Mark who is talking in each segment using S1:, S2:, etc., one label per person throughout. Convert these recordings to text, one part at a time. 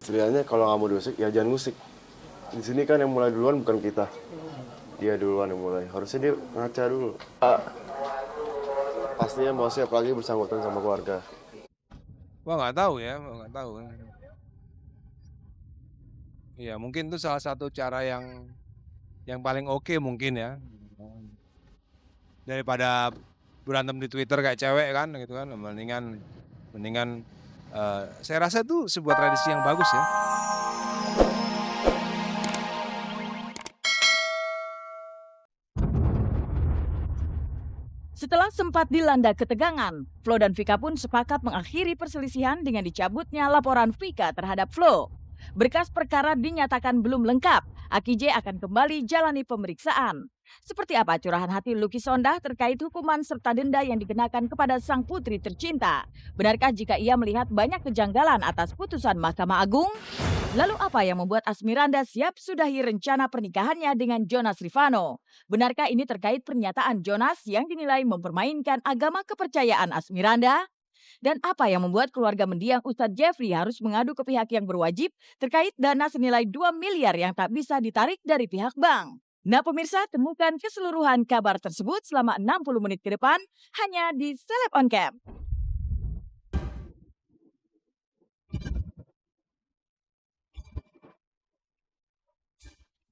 S1: Istilahnya kalau nggak mau diusik, ya jangan ngusik. Di sini kan yang mulai duluan bukan kita. Dia duluan yang mulai. Harusnya dia ngaca dulu. Pastinya mau siap lagi bersangkutan sama keluarga.
S2: Wah, nggak tahu ya, nggak tahu. Iya, mungkin itu salah satu cara yang paling oke mungkin ya. Daripada berantem di Twitter kayak cewek kan gitu kan, mendingan mendingan saya rasa itu sebuah tradisi yang bagus ya.
S3: Setelah sempat dilanda ketegangan, Flo dan Vika pun sepakat mengakhiri perselisihan dengan dicabutnya laporan Vika terhadap Flo. Berkas perkara dinyatakan belum lengkap. Aki J akan kembali jalani pemeriksaan. Seperti apa curahan hati Lucky Sondah terkait hukuman serta denda yang dikenakan kepada sang putri tercinta? Benarkah jika ia melihat banyak kejanggalan atas putusan Mahkamah Agung? Lalu apa yang membuat Asmiranda siap sudahi rencana pernikahannya dengan Jonas Rifano? Benarkah ini terkait pernyataan Jonas yang dinilai mempermainkan agama kepercayaan Asmiranda? Dan apa yang membuat keluarga mendiang Ustadz Jeffrey harus mengadu ke pihak yang berwajib terkait dana senilai 2 miliar yang tak bisa ditarik dari pihak bank? Nah pemirsa, temukan keseluruhan kabar tersebut selama 60 menit ke depan hanya di Seleb On Cam.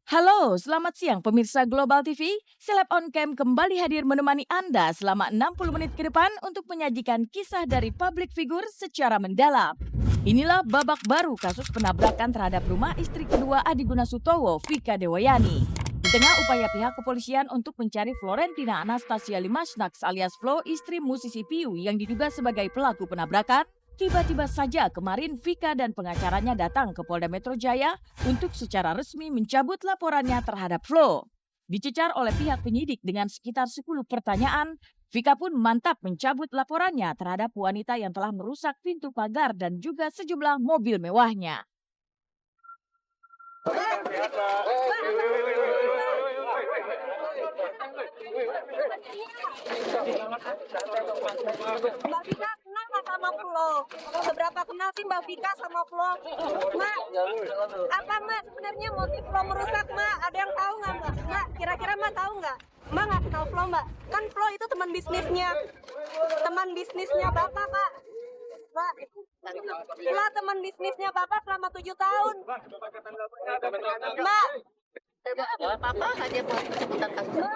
S3: Halo, selamat siang pemirsa Global TV. Seleb On Cam kembali hadir menemani Anda selama 60 menit ke depan untuk menyajikan kisah dari public figure secara mendalam. Inilah babak baru kasus penabrakan terhadap rumah istri kedua Adi Guna Sutowo, Vika Dewayani. Di tengah upaya pihak kepolisian untuk mencari Florentina Anastasia Limasnaks alias Flo, istri musisi Piu yang diduga sebagai pelaku penabrakan, tiba-tiba saja kemarin Vika dan pengacaranya datang ke Polda Metro Jaya untuk secara resmi mencabut laporannya terhadap Flo. Dicecar oleh pihak penyidik dengan sekitar 10 pertanyaan, Vika pun mantap mencabut laporannya terhadap wanita yang telah merusak pintu pagar dan juga sejumlah mobil mewahnya.
S4: Mbak Vika kenal nggak sama Flo? Seberapa kenal sih Mbak Vika sama Flo? Mak, apa Mak sebenarnya motif Flo merusak Mak? Ada yang tahu nggak Mbak? Mak, kira-kira Mak tahu nggak? Mbak nggak kenal Flo Mbak? Kan Flo itu teman bisnisnya Bapak Pak. Mbak, Flo teman bisnisnya Bapak selama 7 tahun. Mbak,
S5: Papa hanya mau sebutan kasus.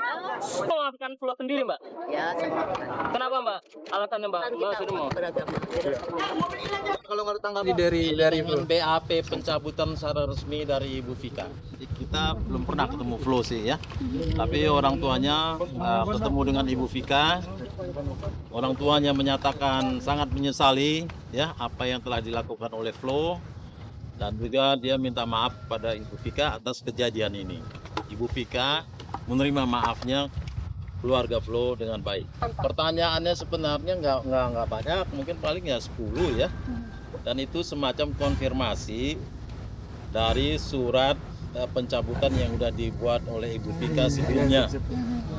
S6: Memaafkan Flo sendiri, Mbak?
S5: Ya, semua.
S6: Kenapa, Mbak? Alasannya, Mbak? Mbak sudah mau.
S5: Beragama.
S7: Kalau nggak tanggapan dari BAP pencabutan secara resmi dari Ibu Vika, kita belum pernah ketemu Flo sih ya. Tapi orang tuanya ketemu dengan Ibu Vika. Orang tuanya menyatakan sangat menyesali ya apa yang telah dilakukan oleh Flo. Dan juga dia minta maaf pada Ibu Vika atas kejadian ini. Ibu Vika menerima maafnya keluarga Flo dengan baik. Pertanyaannya sebenarnya nggak banyak, mungkin paling ya 10 ya. Dan itu semacam konfirmasi dari surat pencabutan yang sudah dibuat oleh Ibu Vika sebelumnya.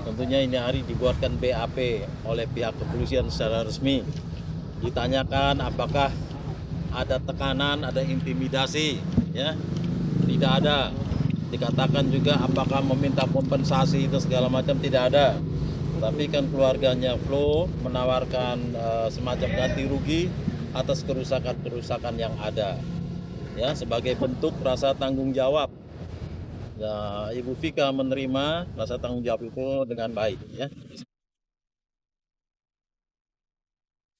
S7: Tentunya ini hari dibuatkan BAP oleh pihak kepolisian secara resmi. Ditanyakan apakah ada tekanan, ada intimidasi, ya tidak ada. Dikatakan juga apakah meminta kompensasi itu segala macam, tidak ada. Tapi kan keluarganya Flo menawarkan semacam ganti rugi atas kerusakan yang ada, ya sebagai bentuk rasa tanggung jawab. Ya, Ibu Vika menerima rasa tanggung jawab itu dengan baik, ya.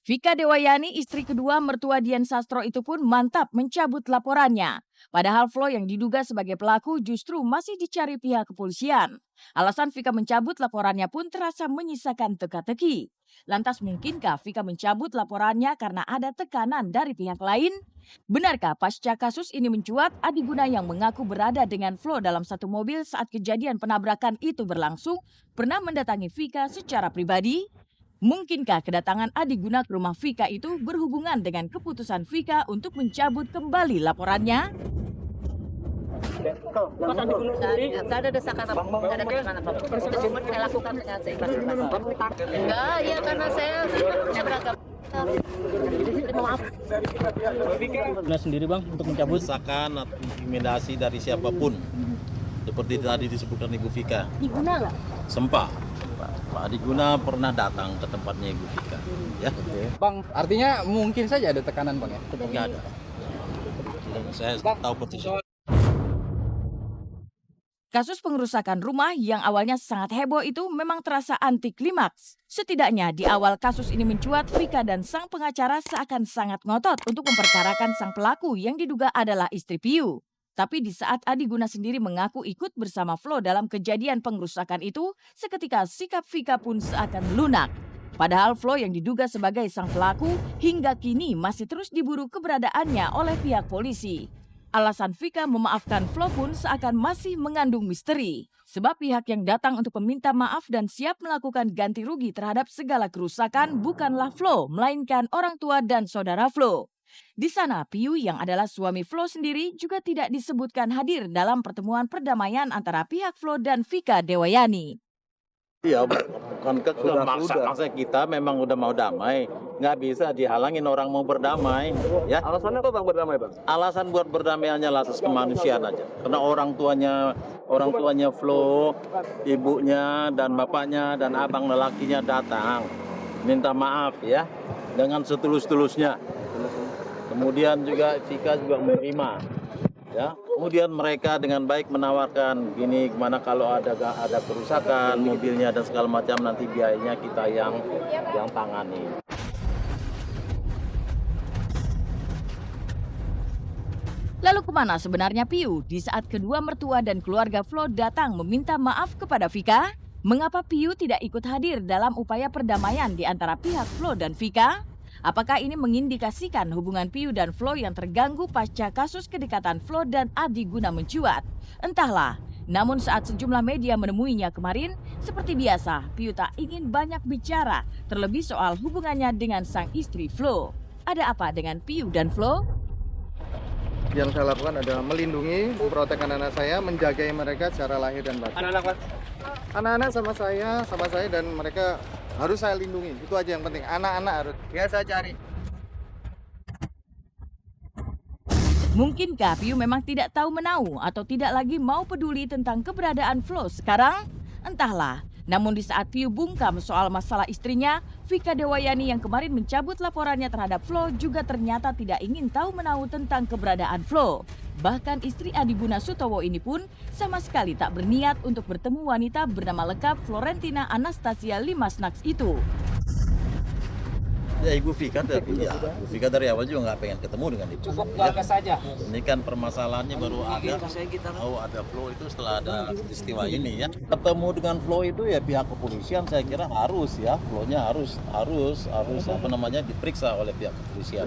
S3: Vika Dewayani, istri kedua mertua Dian Sastro itu pun mantap mencabut laporannya. Padahal Flo yang diduga sebagai pelaku justru masih dicari pihak kepolisian. Alasan Vika mencabut laporannya pun terasa menyisakan teka-teki. Lantas mungkinkah Vika mencabut laporannya karena ada tekanan dari pihak lain? Benarkah pasca kasus ini mencuat, Adi Guna yang mengaku berada dengan Flo dalam satu mobil saat kejadian penabrakan itu berlangsung pernah mendatangi Vika secara pribadi? Mungkinkah kedatangan Adi Guna ke rumah Vika itu berhubungan dengan keputusan Vika untuk mencabut kembali laporannya?
S6: Mas Adi Guna sendiri,
S5: Nggak ada desakan apa, nggak ada tekanan apa. Cuma saya lakukan dengan seikhlas. Enggak, ya karena saya beragama. Maaf.
S6: Guna sendiri bang untuk mencabut.
S7: Desakan atau intimidasi dari siapapun. Seperti tadi disebutkan Ibu Vika.
S5: Diguna nggak?
S7: Sempat. Pak Adi Guna pernah datang ke tempatnya Ibu Vika. Ya,
S8: Bang, artinya mungkin saja ada tekanan bang ya?
S7: nggak ada. Saya tahu persis.
S3: Kasus pengerusakan rumah yang awalnya sangat heboh itu memang terasa anti klimaks. Setidaknya di awal kasus ini mencuat, Vika dan sang pengacara seakan sangat ngotot untuk memperkarakan sang pelaku yang diduga adalah istri Piu. Tapi di saat Adi Guna sendiri mengaku ikut bersama Flo dalam kejadian pengerusakan itu, seketika sikap Vika pun seakan lunak. Padahal Flo yang diduga sebagai sang pelaku hingga kini masih terus diburu keberadaannya oleh pihak polisi. Alasan Vika memaafkan Flo pun seakan masih mengandung misteri. Sebab pihak yang datang untuk meminta maaf dan siap melakukan ganti rugi terhadap segala kerusakan bukanlah Flo, melainkan orang tua dan saudara Flo. Di sana, Piu yang adalah suami Flo sendiri juga tidak disebutkan hadir dalam pertemuan perdamaian antara pihak Flo dan Vika Dewayani.
S7: Iya, bukan sudah. Masa kita memang udah mau damai, nggak bisa dihalangin orang mau berdamai. Ya.
S8: Alasannya apa bang berdamai bang?
S7: Alasan buat berdamai hanyalah asas kemanusiaan aja. Karena orang tuanya Flo, ibunya dan bapaknya dan abang lelakinya datang minta maaf ya dengan setulus-tulusnya. Kemudian juga Vika juga menerima. Ya, kemudian mereka dengan baik menawarkan gini, gimana kalau ada kerusakan mobilnya dan segala macam, nanti biayanya kita yang tangani.
S3: Lalu kemana sebenarnya Piu di saat kedua mertua dan keluarga Flo datang meminta maaf kepada Vika? Mengapa Piu tidak ikut hadir dalam upaya perdamaian di antara pihak Flo dan Vika? Apakah ini mengindikasikan hubungan Piu dan Flo yang terganggu pasca kasus kedekatan Flo dan Adi Guna mencuat? Entahlah, namun saat sejumlah media menemuinya kemarin, seperti biasa, Piu tak ingin banyak bicara, terlebih soal hubungannya dengan sang istri Flo. Ada apa dengan Piu dan Flo?
S8: Yang saya lakukan adalah melindungi, memprotek anak-anak saya, menjaga mereka secara lahir dan batin.
S6: Anak-anak mas.
S8: Anak-anak sama saya dan mereka harus saya lindungi. Itu aja yang penting. Anak-anak harus. Ya saya cari.
S3: Mungkinkah Piu memang tidak tahu menau atau tidak lagi mau peduli tentang keberadaan Flo sekarang? Entahlah. Namun di saat Piu bungkam soal masalah istrinya, Vika Dewayani yang kemarin mencabut laporannya terhadap Flo juga ternyata tidak ingin tahu menau tentang keberadaan Flo. Bahkan istri Adi Guna Sutowo ini pun sama sekali tak berniat untuk bertemu wanita bernama lengkap Florentina Anastasia Limasnaks itu.
S7: Ya Ibu Vika dari awal juga nggak pengen ketemu dengan itu.
S6: Cukup keluarga saja.
S7: Ini kan permasalahannya baru ada Flo itu setelah ada peristiwa ini ya. Ketemu dengan Flo itu ya pihak kepolisian saya kira harus ya, Flo-nya harus diperiksa oleh pihak kepolisian.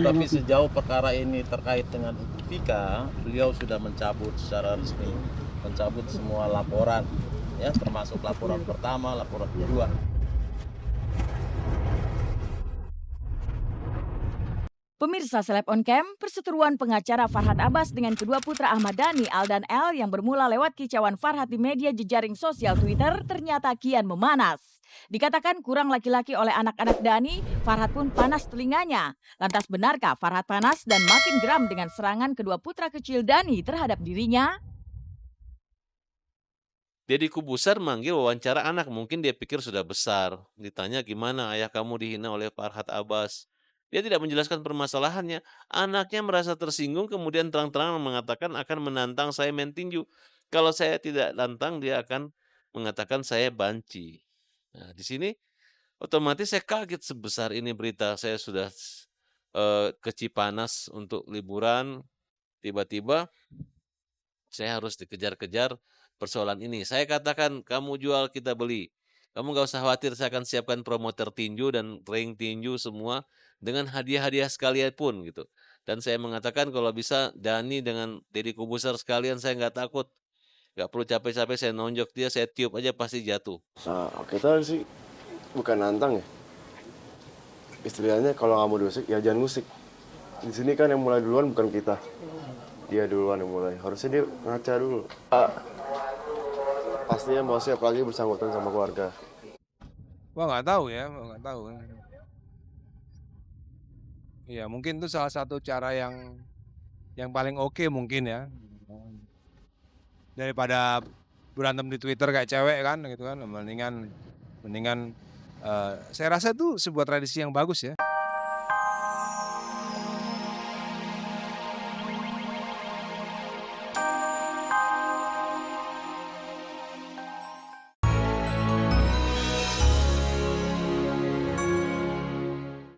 S7: Tapi sejauh perkara ini terkait dengan Ibu Vika, beliau sudah mencabut secara resmi, mencabut semua laporan ya, termasuk laporan pertama, laporan kedua.
S3: Pemirsa Seleb on Cam, perseteruan pengacara Farhad Abbas dengan kedua putra Ahmad Dhani, Al dan El yang bermula lewat kicauan Farhad di media jejaring sosial Twitter ternyata kian memanas. Dikatakan kurang laki-laki oleh anak-anak Dhani, Farhad pun panas telinganya. Lantas benarkah Farhad panas dan makin geram dengan serangan kedua putra kecil Dhani terhadap dirinya?
S9: Deddy Kobuser manggil wawancara anak, mungkin dia pikir sudah besar. Ditanya gimana ayah kamu dihina oleh Farhad Abbas. Dia tidak menjelaskan permasalahannya. Anaknya merasa tersinggung kemudian terang-terangan mengatakan akan menantang saya main tinju. Kalau saya tidak lantang dia akan mengatakan saya banci. Nah, di sini otomatis saya kaget sebesar ini berita. Saya sudah ke Cipanas untuk liburan. Tiba-tiba saya harus dikejar-kejar persoalan ini. Saya katakan kamu jual kita beli. Kamu gak usah khawatir, saya akan siapkan promoter tinju dan ring tinju semua dengan hadiah-hadiah sekalian pun gitu. Dan saya mengatakan kalau bisa Dhani dengan Deddy Kobuser sekalian saya nggak takut. Nggak perlu capek-capek saya nonjok dia, saya tiup aja pasti jatuh.
S1: Nah, kita sih bukan nantang ya. Istilahnya kalau nggak mau diusik ya jangan musik. Di sini kan yang mulai duluan bukan kita. Dia duluan yang mulai. Harusnya dia ngaca dulu. Pastinya mau siap lagi bersangkutan sama keluarga.
S2: Wah nggak tahu ya, nggak tahu. Iya, mungkin itu salah satu cara yang paling oke mungkin ya. Daripada berantem di Twitter kayak cewek kan gitu kan, mendingan mendingan saya rasa itu sebuah tradisi yang bagus ya.